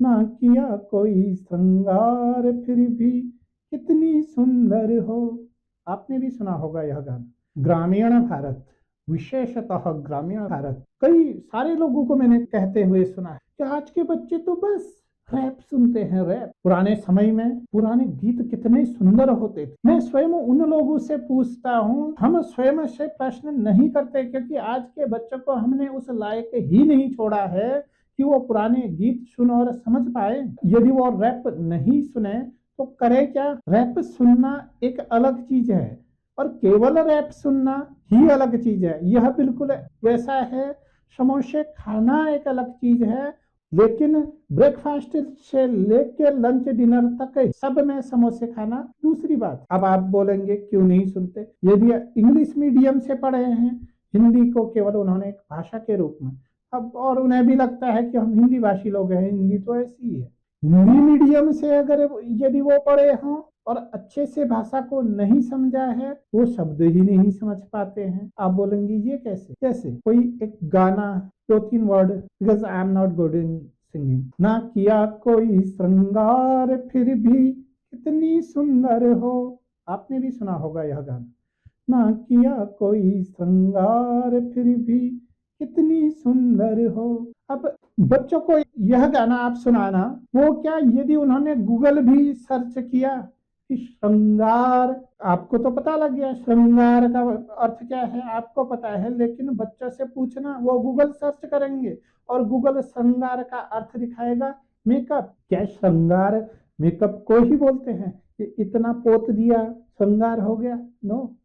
ना किया कोई श्रृंगार फिर भी कितनी सुंदर हो। आपने भी सुना होगा यह गाना। ग्रामीण भारत, विशेषतः ग्रामीण भारत, कई सारे लोगों को मैंने कहते हुए सुना है कि आज के बच्चे तो बस रैप सुनते हैं, रैप। पुराने समय में पुराने गीत कितने सुंदर होते थे। मैं स्वयं उन लोगों से पूछता हूँ, हम स्वयं से प्रश्न नहीं करते, क्योंकि आज के बच्चों को हमने उस लायक ही नहीं छोड़ा है कि वो पुराने गीत सुन और समझ पाए। यदि वो रैप नहीं सुने तो करे क्या। रैप सुनना एक अलग चीज है और केवल रैप सुनना ही अलग चीज है। यह बिल्कुल वैसा है, समोसे खाना एक अलग चीज है, लेकिन ब्रेकफास्ट से लेके लंच डिनर तक सब में समोसे खाना दूसरी बात। अब आप बोलेंगे क्यों नहीं सुनते। यदि इंग्लिश मीडियम से पढ़े हैं, हिंदी को केवल उन्होंने एक भाषा के रूप में, अब और उन्हें भी लगता है कि हम हिंदी भाषी लोग हैं, हिंदी तो ऐसी ही है। हिंदी मीडियम से अगर यदि वो पढ़े हों और अच्छे से भाषा को नहीं समझा है, वो शब्द ही नहीं समझ पाते हैं। आप बोलेंगे ये कैसे कैसे। कोई एक गाना 2-3 word, because I am not good in singing. ना किया कोई श्रृंगार फिर भी कितनी सुंदर हो। आपने भी सुना होगा यह गाना। ना किया कोई श्रृंगार फिर भी कितनी सुंदर हो। अब बच्चों को यह गाना आप सुनाना, वो क्या यदि उन्होंने गूगल भी सर्च किया कि श्रृंगार, आपको तो पता लग गया श्रृंगार का अर्थ क्या है, आपको पता है, लेकिन बच्चों से पूछना, वो गूगल सर्च करेंगे और गूगल श्रृंगार का अर्थ दिखाएगा मेकअप। क्या श्रृंगार मेकअप को ही बोलते हैं कि इतना पोत दिया श्रृंगार हो गया? नो,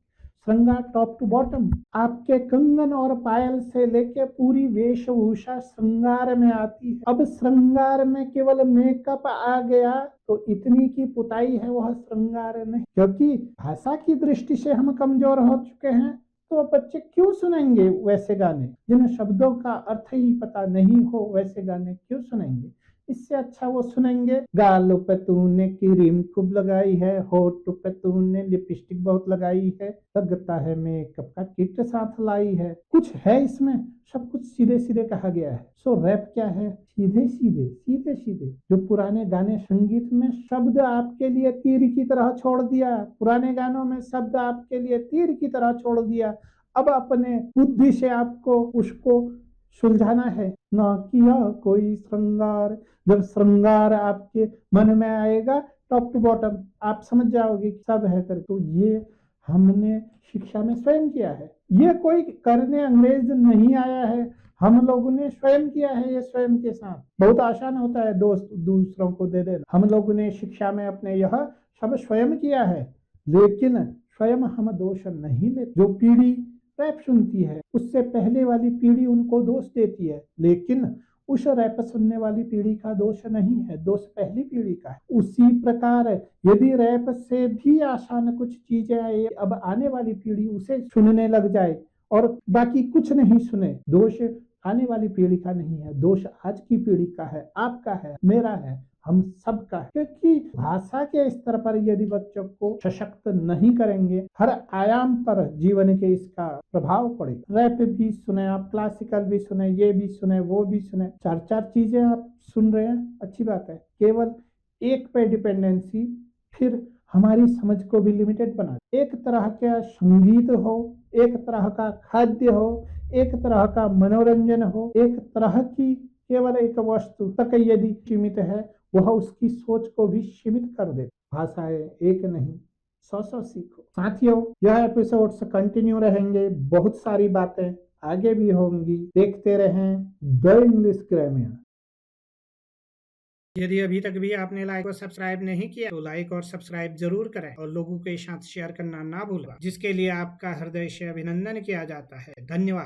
श्रृंगार टॉप टू बॉटम, आपके कंगन और पायल से लेके पूरी वेशभूषा श्रृंगार में आती है। अब श्रृंगार में केवल मेकअप आ गया तो इतनी की पुताई है, वह श्रृंगार नहीं। क्योंकि भाषा की दृष्टि से हम कमजोर हो चुके हैं, तो बच्चे क्यों सुनेंगे वैसे गाने, जिन शब्दों का अर्थ ही पता नहीं हो, वैसे गाने क्यों सुनेंगे। इससे अच्छा वो सुनेंगे, गालों पे तूने क्रीम खूब लगाई है, होठ पे तूने लिपस्टिक बहुत लगाई है, लगता है मेकअप का किट साथ लाई है। कुछ है इसमें, सब कुछ सीधे सीधे कहा गया है। सो रैप क्या है? सीधे सीधे सीधे सीधे। जो पुराने गाने संगीत में शब्द आपके लिए तीर की तरह छोड़ दिया, पुराने गानों में शब्द आपके लिए तीर की तरह छोड़ दिया, अब अपने बुद्धि से आपको उसको सुलझाना है। ना किया कोई श्रृंगार, जब श्रृंगार आपके मन में आएगा टॉप टू बॉटम आप समझ जाओगे कि सब है कर। तो ये हमने शिक्षा में स्वयं किया है, ये कोई करने अंग्रेज नहीं आया है, हम लोगों ने स्वयं किया है। ये स्वयं के साथ बहुत आसान होता है दोस्त दूसरों को दे देना। हम लोगों ने शिक्षा में अपने यह सब स्वयं किया है, लेकिन स्वयं हम दोष नहीं लेते। जो पीढ़ी रैप सुनती है उससे पहले वाली पीढ़ी उनको दोष देती है, लेकिन उस रैप सुनने वाली पीढ़ी का दोष नहीं है, दोष पहली पीढ़ी का है। उसी प्रकार यदि रैप से भी आसान कुछ चीजें अब आने वाली पीढ़ी उसे सुनने लग जाए और बाकी कुछ नहीं सुने, दोष आने वाली पीढ़ी का नहीं है, दोष आज की पीढ़ी का है, आपका है, मेरा है, हम सबका है। क्योंकि भाषा के स्तर पर यदि बच्चों को सशक्त नहीं करेंगे, हर आयाम पर जीवन के इसका प्रभाव पड़ेगा। रैप भी सुने आप, क्लासिकल भी सुने, ये भी सुने, वो भी सुने, चार चार चीजें आप सुन रहे हैं, अच्छी बात है। केवल एक पे डिपेंडेंसी फिर हमारी समझ को भी लिमिटेड बना। एक तरह का संगीत हो, एक तरह का खाद्य हो, एक तरह का मनोरंजन हो, एक तरह की केवल एक वस्तु तक यदि सीमित है, वह उसकी सोच को भी सीमित कर दे। भाषाएं एक नहीं, 100 सीखो। साथियों, यह एपिसोड्स कंटिन्यू रहेंगे, बहुत सारी बातें आगे भी होंगी। देखते रहें द इंग्लिश ग्रामीण। यदि अभी तक भी आपने लाइक और सब्सक्राइब नहीं किया तो लाइक और सब्सक्राइब जरूर करें और लोगों के साथ शेयर करना ना भूलें, जिसके लिए आपका हृदय से अभिनंदन किया जाता है। धन्यवाद।